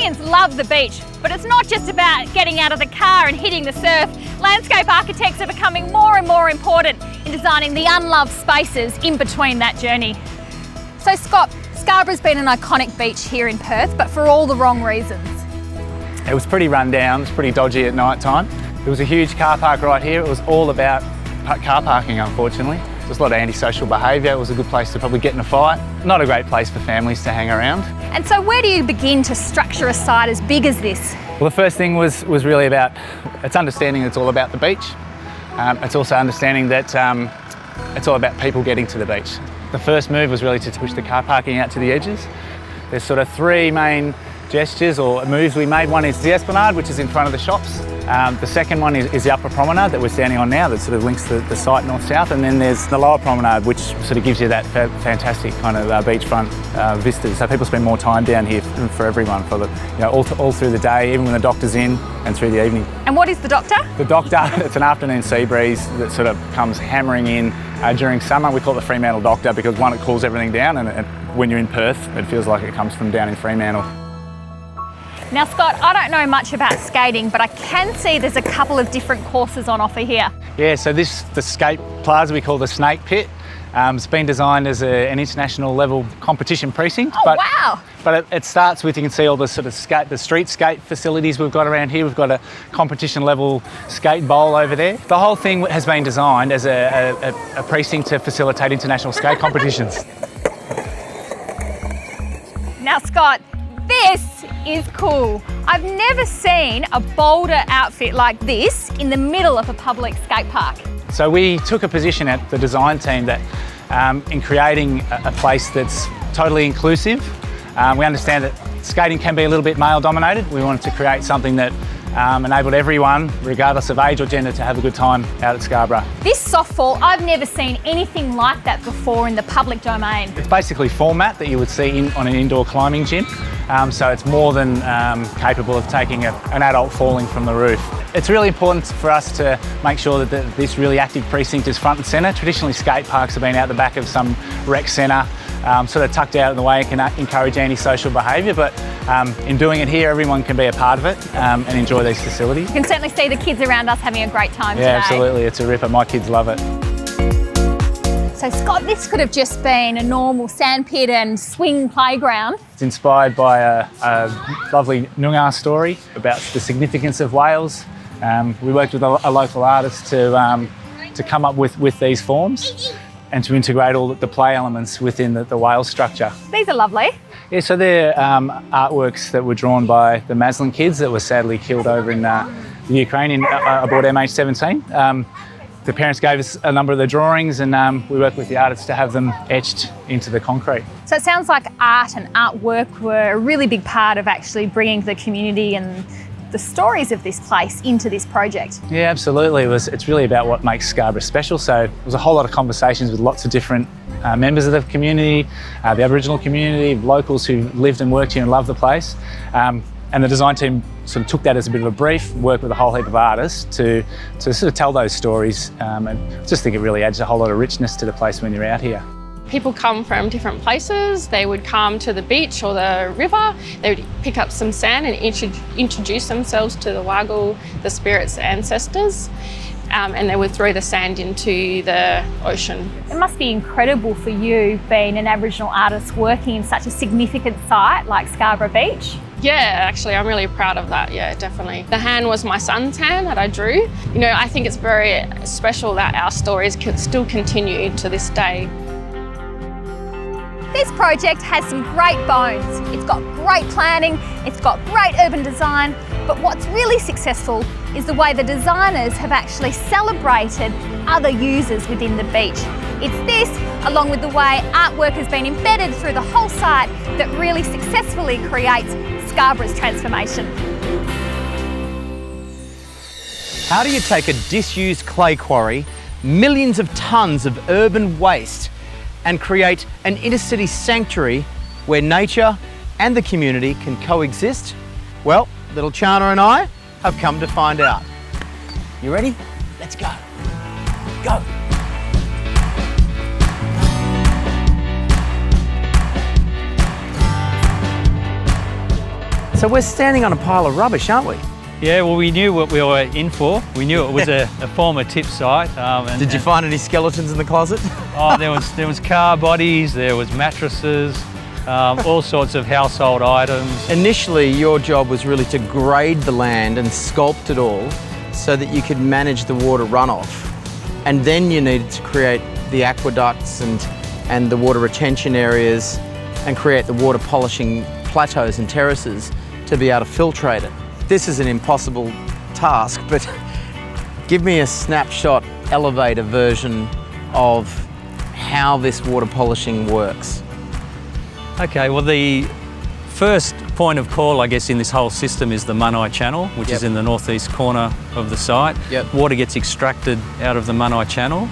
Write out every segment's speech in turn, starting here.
Australians love the beach, but it's not just about getting out of the car and hitting the surf. Landscape architects are becoming more and more important in designing the unloved spaces in between that journey. So Scott, Scarborough's been an iconic beach here in Perth, but for all the wrong reasons. It was pretty run down, it was pretty dodgy at night time. There was a huge car park right here. It was all about car parking, unfortunately. There was a lot of antisocial behaviour. It was a good place to probably get in a fight. Not a great place for families to hang around. And so where do you begin to structure a site as big as this? Well, the first thing was really about, it's understanding it's all about the beach. It's also understanding that it's all about people getting to the beach. The first move was really to push the car parking out to the edges. There's sort of three main gestures or moves we made. One is the Esplanade, which is in front of the shops. The second one is the upper promenade that we're standing on now that sort of links the site north-south, and then there's the lower promenade, which sort of gives you that fantastic kind of beachfront vistas. So people spend more time down here for everyone, for all through the day, even when the doctor's in and through the evening. And what is the Doctor? The Doctor, it's an afternoon sea breeze that sort of comes hammering in during summer. We call it the Fremantle Doctor because one, it cools everything down, and when you're in Perth, it feels like it comes from down in Fremantle. Now Scott, I don't know much about skating, but I can see there's a couple of different courses on offer here. Yeah, so the skate plaza we call the Snake Pit. It's been designed as an international level competition precinct. Oh, wow! But it starts with, you can see all the sort of the street skate facilities we've got around here. We've got a competition level skate bowl over there. The whole thing has been designed as a precinct to facilitate international skate competitions. Now Scott, this is cool. I've never seen a boulder outfit like this in the middle of a public skate park. So we took a position at the design team that in creating a place that's totally inclusive. We understand that skating can be a little bit male dominated. We wanted to create something that enabled everyone, regardless of age or gender, to have a good time out at Scarborough. This softball, I've never seen anything like that before in the public domain. It's basically format that you would see on an indoor climbing gym. So it's more than capable of taking an adult falling from the roof. It's really important for us to make sure that this really active precinct is front and centre. Traditionally, skate parks have been out the back of some rec centre, sort of tucked out in the way, and can encourage antisocial behaviour, but in doing it here, everyone can be a part of it and enjoy these facilities. You can certainly see the kids around us having a great time today. Yeah, absolutely, it's a ripper. My kids love it. So Scott, this could have just been a normal sandpit and swing playground. It's inspired by a lovely Noongar story about the significance of whales. We worked with a local artist to come up with these forms and to integrate all the play elements within the whale structure. These are lovely. Yeah, so they're artworks that were drawn by the Maslin kids that were sadly killed over in the Ukraine aboard MH17. The parents gave us a number of the drawings, and we worked with the artists to have them etched into the concrete. So it sounds like art and artwork were a really big part of actually bringing the community and the stories of this place into this project. Yeah, absolutely. It's really about what makes Scarborough special. So there was a whole lot of conversations with lots of different members of the community, the Aboriginal community, locals who lived and worked here and loved the place. And the design team sort of took that as a bit of a brief, worked with a whole heap of artists to sort of tell those stories. And I just think it really adds a whole lot of richness to the place when you're out here. People come from different places. They would come to the beach or the river. They would pick up some sand and introduce themselves to the Waggle, the spirits' ancestors. And they would throw the sand into the ocean. It must be incredible for you being an Aboriginal artist working in such a significant site like Scarborough Beach. Yeah, actually, I'm really proud of that, yeah, definitely. The hand was my son's hand that I drew. You know, I think it's very special that our stories can still continue to this day. This project has some great bones. It's got great planning, it's got great urban design, but what's really successful is the way the designers have actually celebrated other users within the beach. It's this, along with the way artwork has been embedded through the whole site, that really successfully creates Scarborough's transformation. How do you take a disused clay quarry, millions of tonnes of urban waste, and create an inner-city sanctuary where nature and the community can coexist? Well, little Chana and I have come to find out. You ready? Let's go. Go. So we're standing on a pile of rubbish, aren't we? Yeah, well, we knew what we were in for. We knew it was a former tip site. Did you find any skeletons in the closet? Oh, there was car bodies, there was mattresses, all sorts of household items. Initially, your job was really to grade the land and sculpt it all so that you could manage the water runoff. And then you needed to create the aqueducts and the water retention areas and create the water polishing plateaus and terraces to be able to filtrate it. This is an impossible task, but give me a snapshot elevator version of how this water polishing works. Okay, well, the first point of call, I guess, in this whole system is the Munai Channel, which is in the northeast corner of the site. Water gets extracted out of the Munai Channel,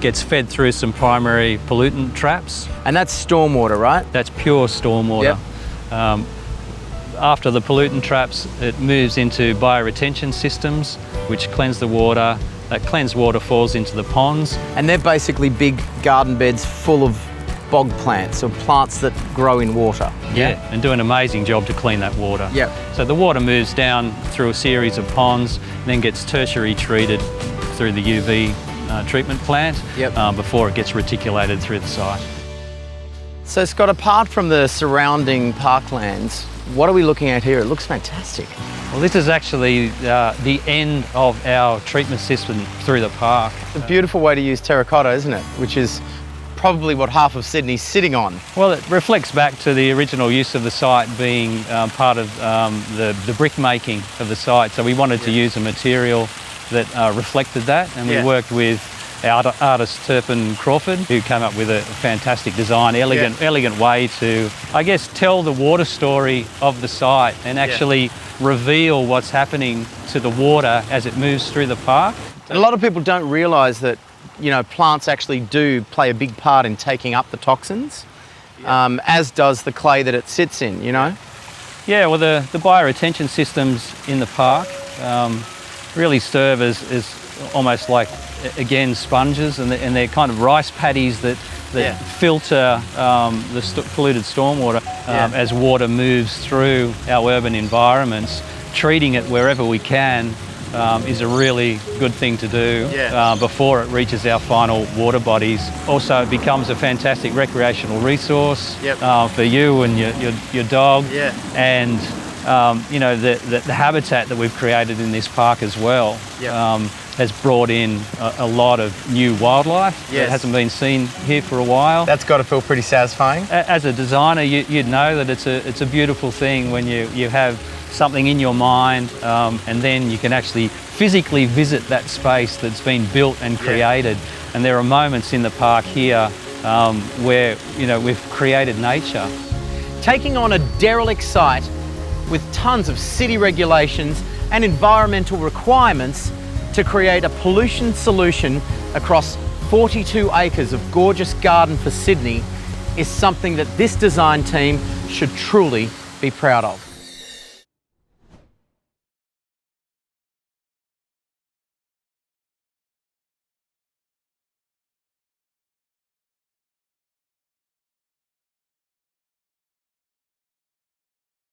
gets fed through some primary pollutant traps. And that's stormwater, right? That's pure stormwater. After the pollutant traps, it moves into bioretention systems, which cleanse the water. That cleansed water falls into the ponds. And they're basically big garden beds full of bog plants, or plants that grow in water. Yeah, and do an amazing job to clean that water. So the water moves down through a series of ponds, then gets tertiary treated through the UV treatment plant before it gets reticulated through the site. So Scott, apart from the surrounding parklands, what are we looking at here? It looks fantastic. Well, this is actually the end of our treatment system through the park. It's a beautiful way to use terracotta, isn't it? Which is probably what half of Sydney's sitting on. Well, it reflects back to the original use of the site being part of the brick making of the site. So we wanted to use a material that reflected that, and we worked with our artist Turpin Crawford, who came up with a fantastic design, elegant way to, I guess, tell the water story of the site and actually reveal what's happening to the water as it moves through the park. And a lot of people don't realise that, you know, plants actually do play a big part in taking up the toxins, as does the clay that it sits in, you know? Yeah, well, the bioretention systems in the park really serve as almost like, again, sponges, and they're kind of rice paddies that filter the polluted stormwater as water moves through our urban environments. Treating it wherever we can is a really good thing to do before it reaches our final water bodies. Also, it becomes a fantastic recreational resource for you and your dog, and you know, the habitat that we've created in this park as well has brought in a lot of new wildlife that hasn't been seen here for a while. That's got to feel pretty satisfying. As a designer, you'd know that it's a beautiful thing when you have something in your mind, and then you can actually physically visit that space that's been built and created. And there are moments in the park here where, you know, we've created nature. Taking on a derelict site with tons of city regulations and environmental requirements to create a pollution solution across 42 acres of gorgeous garden for Sydney is something that this design team should truly be proud of.